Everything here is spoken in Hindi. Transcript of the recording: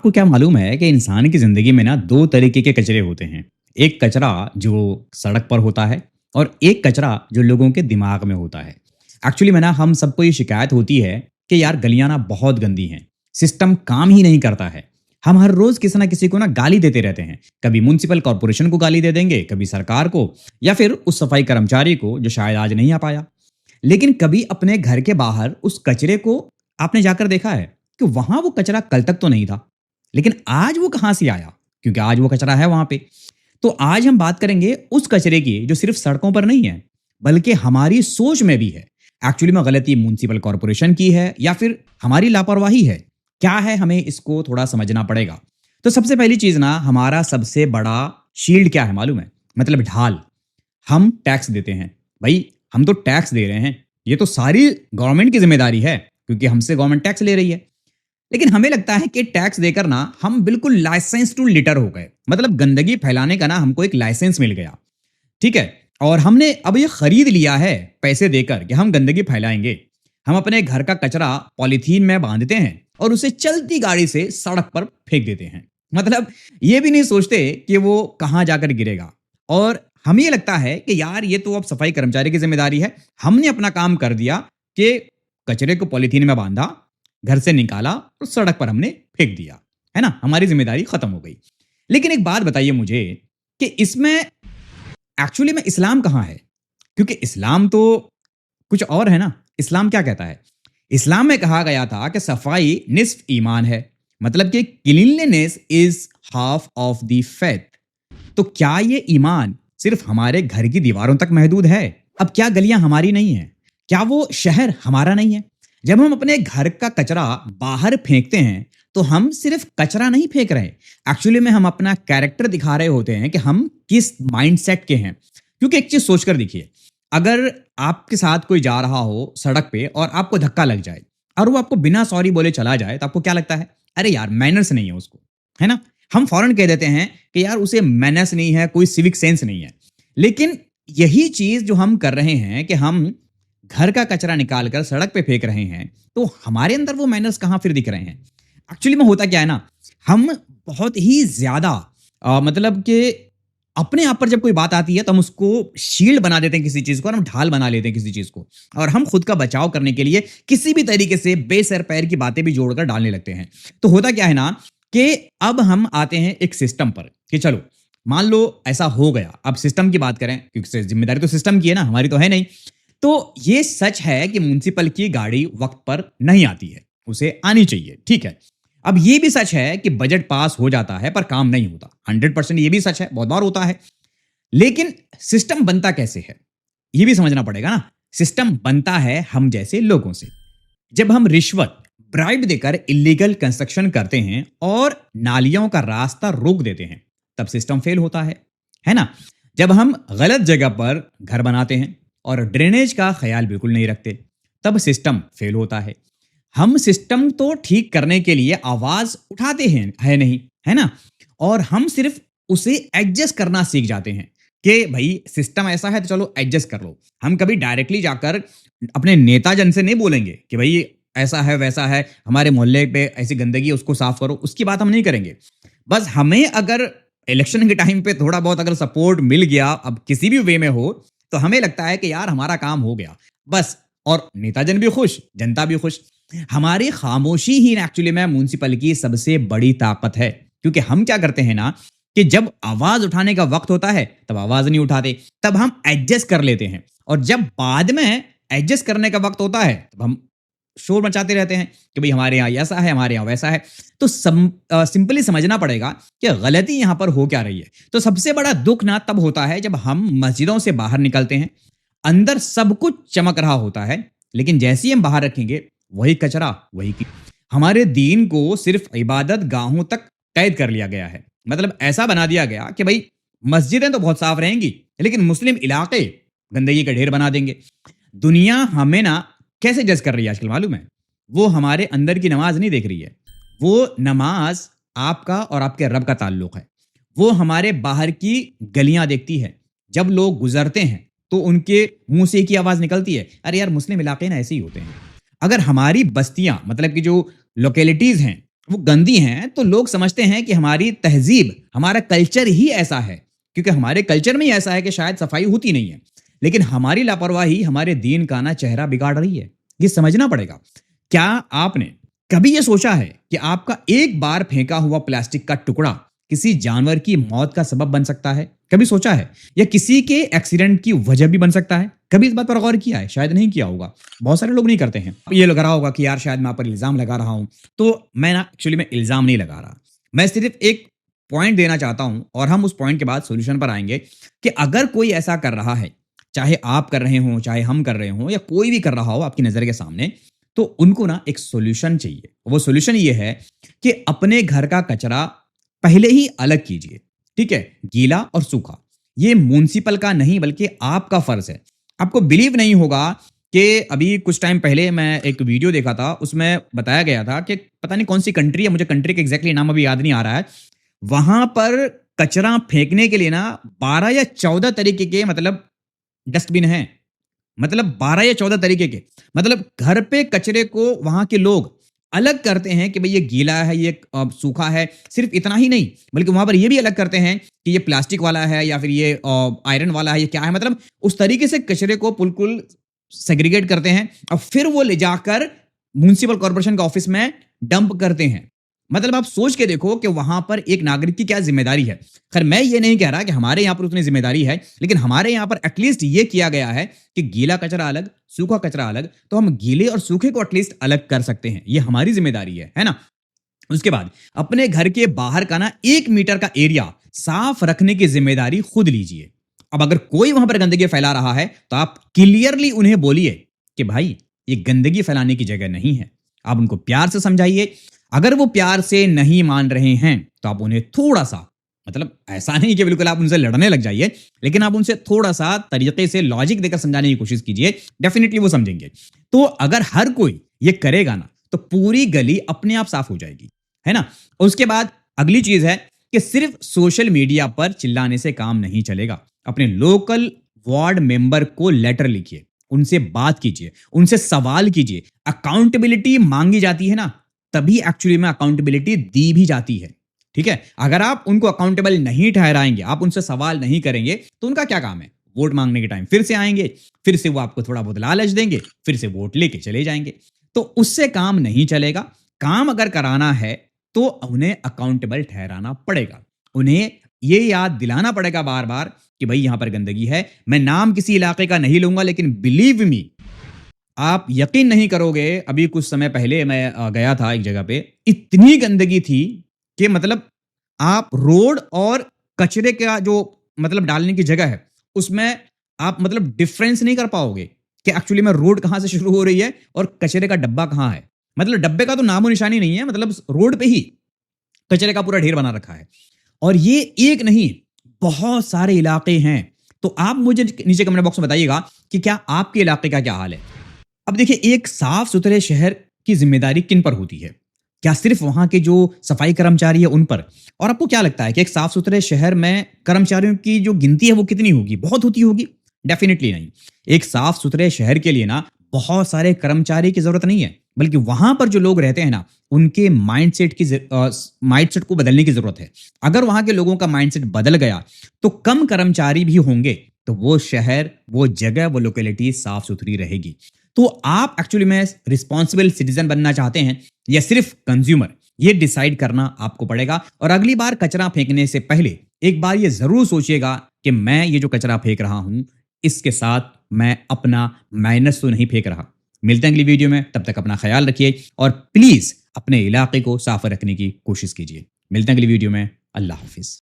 आपको क्या मालूम है कि इंसान की ज़िंदगी में ना 2 तरीके के कचरे होते हैं। एक कचरा जो सड़क पर होता है और एक कचरा जो लोगों के दिमाग में होता है। एक्चुअली में ना हम सबको ये शिकायत होती है कि यार गलियाँ ना बहुत गंदी हैं, सिस्टम काम ही नहीं करता है। हम हर रोज़ किसी ना किसी को ना गाली देते रहते हैं। कभी म्युनिसिपल कॉर्पोरेशन को गाली दे देंगे, कभी सरकार को या फिर उस सफाई कर्मचारी को जो शायद आज नहीं आ पाया। लेकिन कभी अपने घर के बाहर उस कचरे को आपने जाकर देखा है कि वहाँ वो कचरा कल तक तो नहीं था? लेकिन आज वो कहाँ से आया? क्योंकि आज वो कचरा है वहाँ पे। तो आज हम बात करेंगे उस कचरे की जो सिर्फ सड़कों पर नहीं है, बल्कि हमारी सोच में भी है। एक्चुअली में गलती म्युनिसिपल कॉर्पोरेशन की है या फिर हमारी लापरवाही है? क्या है हमें इसको थोड़ा समझना पड़ेगा। तो सबसे पहली चीज़ ना हमारा सबसे बड़ा शील्ड क्या है मालूम है? मतलब ढाल। हम टैक्स देते हैं। भई हम तो टैक्स दे रहे हैं। ये तो सारी गवर्नमेंट की ज़िम्मेदारी है क्योंकि हमसे गवर्नमेंट टैक्स ले रही है। लेकिन हमें लगता है कि टैक्स देकर ना हम बिल्कुल लाइसेंस टू लिटर हो गए। मतलब गंदगी फैलाने का ना हमको एक लाइसेंस मिल गया। ठीक है? और हमने अब ये खरीद लिया है पैसे देकर कि हम गंदगी फैलाएँगे। हम अपने घर का कचरा पॉलीथीन में बाँधते हैं और उसे चलती गाड़ी से सड़क पर फेंक देते हैं। मतलब ये भी नहीं सोचते कि वो कहाँ जाकर गिरेगा। और हमें ये लगता है कि यार ये तो अब सफाई कर्मचारी की ज़िम्मेदारी है। हमने अपना काम कर दिया कि कचरे को पॉलीथीन में बाँधा, घर से निकाला और सड़क पर हमने फेंक दिया। है ना? हमारी ज़िम्मेदारी खत्म हो गई। लेकिन एक बात बताइए मुझे कि इसमें एक्चुअली में इस्लाम कहाँ है? क्योंकि इस्लाम तो कुछ और है ना। इस्लाम क्या कहता है? इस्लाम में कहा गया था कि सफाई निस्फ ईमान है। मतलब कि cleanliness is half of the faith. तो क्या ये ईमान सिर्फ हमारे घर की दीवारों तक महदूद है? अब क्या गलियां हमारी नहीं हैं? क्या वो शहर हमारा नहीं है? जब हम अपने घर का कचरा बाहर फेंकते हैं, तो हम सिर्फ कचरा नहीं फेंक रहे। एक्चुअली में हम अपना कैरेक्टर दिखा रहे होते हैं कि हम किस माइंडसेट के हैं। क्योंकि एक चीज सोचकर देखिए, अगर आपके साथ कोई जा रहा हो सड़क पे और आपको धक्का लग जाए और वो आपको बिना सॉरी बोले चला जाए, तो आपको क्या लगता है? अरे यार मैनर्स नहीं है उसको, है ना? हम फौरन कह देते हैं कि यार उसे मैनर्स नहीं है, कोई सिविक सेंस नहीं है। लेकिन यही चीज जो हम कर रहे हैं कि हम घर का कचरा निकाल कर सड़क पे फेंक रहे हैं, तो हमारे अंदर वो मैनर्स कहाँ फिर दिख रहे हैं? एक्चुअली में होता क्या है ना, हम बहुत ही ज्यादा मतलब कि अपने आप पर जब कोई बात आती है तो हम उसको शील्ड बना देते हैं किसी चीज को, और हम ढाल बना लेते हैं किसी चीज को, और हम खुद का बचाव करने के लिए किसी भी तरीके से बेसर पैर की बातें भी जोड़कर डालने लगते हैं। तो होता क्या है ना कि अब हम आते हैं एक सिस्टम पर कि चलो मान लो ऐसा हो गया। अब सिस्टम की बात करें क्योंकि जिम्मेदारी तो सिस्टम की है ना, हमारी तो है नहीं। तो ये सच है कि म्युनिसिपल की गाड़ी वक्त पर नहीं आती है, उसे आनी चाहिए, ठीक है। अब ये भी सच है कि बजट पास हो जाता है पर काम नहीं होता। 100% ये भी सच है, बहुत बार होता है। लेकिन सिस्टम बनता कैसे है, ये भी समझना पड़ेगा ना। सिस्टम बनता है हम जैसे लोगों से। जब हम रिश्वत, ब्राइब देकर इलीगल कंस्ट्रक्शन करते हैं और नालियों का रास्ता रोक देते हैं, तब सिस्टम फेल होता है ना? जब हम गलत जगह पर घर बनाते हैं और ड्रेनेज का ख्याल बिल्कुल नहीं रखते, तब सिस्टम फेल होता है। हम सिस्टम तो ठीक करने के लिए आवाज उठाते हैं, है नहीं, है ना? और हम सिर्फ उसे एडजस्ट करना सीख जाते हैं कि भाई सिस्टम ऐसा है तो चलो एडजस्ट कर लो। हम कभी डायरेक्टली जाकर अपने नेता जन से नहीं बोलेंगे कि भाई ऐसा है वैसा है, हमारे मोहल्ले पे ऐसी गंदगी है उसको साफ करो, उसकी बात हम नहीं करेंगे। बस हमें अगर इलेक्शन के टाइम पे थोड़ा बहुत अगर सपोर्ट मिल गया, अब किसी भी वे में हो, तो हमें लगता है कि यार हमारा काम हो गया बस। और नेताजन भी खुश, जनता भी खुश। हमारी खामोशी ही एक्चुअली में म्युनिसिपल की सबसे बड़ी ताकत है। क्योंकि हम क्या करते हैं ना कि जब आवाज उठाने का वक्त होता है तब आवाज नहीं उठाते, तब हम एडजस्ट कर लेते हैं, और जब बाद में एडजस्ट करने का वक्त होता है तब हम शोर मचाते रहते हैं कि भाई हमारे यहाँ ऐसा है, हमारे यहाँ वैसा है। तो सिंपली समझना पड़ेगा कि गलती यहाँ पर हो क्या रही है। तो सबसे बड़ा दुख ना तब होता है जब हम मस्जिदों से बाहर निकलते हैं, अंदर सब कुछ चमक रहा होता है, लेकिन जैसे ही हम बाहर रखेंगे वही कचरा, वही की। हमारे दीन को सिर्फ इबादत गाहों तक कैद कर लिया गया है। मतलब ऐसा बना दिया गया कि भाई मस्जिदें तो बहुत साफ रहेंगी, लेकिन मुस्लिम इलाके गंदगी का ढेर बना देंगे। दुनिया हमें ना कैसे जज कर रही है आजकल मालूम है? वो हमारे अंदर की नमाज नहीं देख रही है। वो नमाज आपका और आपके रब का ताल्लुक है। वो हमारे बाहर की गलियां देखती है। जब लोग गुजरते हैं तो उनके मुंह से एक ही आवाज निकलती है, अरे यार मुस्लिम इलाके ना ऐसे ही होते हैं। अगर हमारी बस्तियां मतलब कि जो लोकेलिटीज हैं वो गंदी हैं, तो लोग समझते हैं कि हमारी तहज़ीब, हमारा कल्चर ही ऐसा है, क्योंकि हमारे कल्चर में ही ऐसा है कि शायद सफाई होती नहीं है। लेकिन हमारी लापरवाही हमारे दीन का ना चेहरा बिगाड़ रही है। ये समझना पड़ेगा। क्या आपने कभी ये सोचा है कि आपका एक बार फेंका हुआ प्लास्टिक का टुकड़ा किसी जानवर की मौत का सबब बन सकता है? कभी सोचा है? या किसी के एक्सीडेंट की वजह भी बन सकता है? कभी इस बात पर गौर किया है? शायद नहीं किया होगा। बहुत सारे लोग नहीं करते हैं। ये लग रहा होगा कि यार शायद मैं आप पर इल्ज़ाम लगा रहा हूँ। तो मैं ना एक्चुअली मैं इल्ज़ाम नहीं लगा रहा। मैं सिर्फ़ एक पॉइंट देना चाहता हूँ और हम उस पॉइंट के बाद सॉल्यूशन पर आएँगे कि अगर कोई ऐसा कर रहा है, चाहे आप कर रहे हों, चाहे हम कर रहे हों या कोई भी कर रहा हो आपकी नज़र के सामने, तो उनको ना एक सॉल्यूशन चाहिए। वो सॉल्यूशन ये है कि अपने घर का कचरा पहले ही अलग कीजिए, ठीक है? गीला और सूखा। ये म्युनिसिपल का नहीं बल्कि आपका फ़र्ज़ है। आपको बिलीव नहीं होगा कि अभी कुछ टाइम पहले मैं एक वीडियो देखा था, उसमें बताया गया था कि पता नहीं कौन-सी कंट्री है, मुझे कंट्री का एग्ज़ैक्टली नाम अभी याद नहीं आ रहा है। वहाँ पर कचरा फेंकने के लिए ना 12 या 14 तरीके के मतलब डस्टबिन हैं। मतलब 12 या 14 तरीके के। मतलब घर पे कचरे को वहाँ के लोग अलग करते हैं कि भई ये गीला है, ये सूखा है। सिर्फ़ इतना ही नहीं, बल्कि वहाँ पर ये भी अलग करते हैं कि ये प्लास्टिक वाला है या फिर ये आयरन वाला है, ये क्या है। मतलब उस तरीके से कचरे को बिल्कुल सेग्रीगेट करते हैं और फिर वो ले जाकर म्युनिसिपल कॉर्पोरेशन के ऑफ़िस में डंप करते हैं। मतलब आप सोच के देखो कि वहाँ पर एक नागरिक की क्या ज़िम्मेदारी है। ख़ैर मैं ये नहीं कह रहा कि हमारे यहाँ पर उतनी ज़िम्मेदारी है, लेकिन हमारे यहाँ पर एटलीस्ट ये किया गया है कि गीला कचरा अलग, सूखा कचरा अलग, तो हम गीले और सूखे को एटलीस्ट अलग कर सकते हैं। ये हमारी ज़िम्मेदारी है ना? उसके बाद अपने घर के बाहर का ना 1 मीटर का एरिया साफ रखने की ज़िम्मेदारी खुद लीजिए। अब अगर कोई वहाँ पर गंदगी फैला रहा है, तो आप क्लियरली उन्हें बोलिए कि भाई ये गंदगी फैलाने की जगह नहीं है। आप उनको प्यार से समझाइए। अगर वो प्यार से नहीं मान रहे हैं, तो आप उन्हें थोड़ा-सा मतलब ऐसा नहीं कि बिल्कुल आप उनसे लड़ने लग जाइए, लेकिन आप उनसे थोड़ा-सा तरीके से लॉजिक देकर समझाने की कोशिश कीजिए, डेफिनिटली वो समझेंगे। तो अगर हर कोई ये करेगा ना, तो पूरी गली अपने आप साफ हो जाएगी, है ना? उसके बाद अगली चीज़ है कि सिर्फ सोशल मीडिया पर चिल्लाने से काम नहीं चलेगा। अपने लोकल वार्ड मेंबर को लेटर लिखिए, उनसे बात कीजिए, उनसे सवाल कीजिए। अकाउंटेबिलिटी माँगी जाती है ना, तभी एक्चुअली में अकाउंटेबिलिटी दी भी जाती है। ठीक है? अगर आप उनको अकाउंटेबल नहीं ठहराएँगे, आप उनसे सवाल नहीं करेंगे, तो उनका क्या काम है? वोट माँगने के टाइम फिर से आएँगे, फिर से वो आपको थोड़ा बहुत लालच देंगे, फिर से वोट लेके चले जाएँगे। तो उससे काम नहीं चलेगा। काम अगर कराना है, तो उन्हें अकाउंटेबल ठहराना पड़ेगा। उन्हें ये याद दिलाना पड़ेगा बार-बार कि भई यहाँ पर गंदगी है। मैं नाम किसी इलाके का नहीं लूँगा, लेकिन बिलीव मी आप यकीन नहीं करोगे, अभी कुछ समय पहले मैं गया था एक जगह पे, इतनी गंदगी थी कि मतलब आप रोड और कचरे का जो मतलब डालने की जगह है, उसमें आप मतलब डिफरेंस नहीं कर पाओगे कि एक्चुअली में रोड कहाँ से शुरू हो रही है और कचरे का डब्बा कहाँ है। मतलब डब्बे का तो नामो-निशानी नहीं है, मतलब रोड पे ही कचरे का पूरा ढेर बना रखा है। और ये एक नहीं, बहुत सारे इलाके हैं। तो आप मुझे नीचे कमेंट बॉक्स में बताइएगा कि क्या आपके इलाके का क्या हाल है? अब देखिए, एक साफ-सुथरे शहर की ज़िम्मेदारी किन पर होती है? क्या सिर्फ़ वहाँ के जो सफाई कर्मचारी हैं उन पर? और आपको क्या लगता है कि एक साफ-सुथरे शहर में कर्मचारियों की जो गिनती है वो कितनी होगी? बहुत होती होगी? डेफ़िनिटली नहीं। एक साफ-सुथरे शहर के लिए ना बहुत सारे कर्मचारी की ज़रूरत नहीं है, बल्कि वहाँ पर जो लोग रहते हैं ना, उनके माइंडसेट को बदलने की ज़रूरत है। अगर वहाँ के लोगों का माइंडसेट बदल गया, तो कम कर्मचारी भी होंगे, तो वो शहर, वो जगह, वो लोकेलिटी साफ-सुथरी रहेगी। तो आप एक्चुअली में रिस्पॉन्सिबल सिटीजन बनना चाहते हैं या सिर्फ कंज्यूमर, ये डिसाइड करना आपको पड़ेगा। और अगली बार कचरा फेंकने से पहले एक बार ये जरूर सोचिएगा कि मैं ये जो कचरा फेंक रहा हूं, इसके साथ मैं अपना माइनस तो नहीं फेंक रहा। मिलते हैं अगली वीडियो में, तब तक अपना ख्याल रखिए और प्लीज अपने इलाके को साफ रखने की कोशिश कीजिए। मिलते हैं अगली वीडियो में। अल्लाह हाफिज।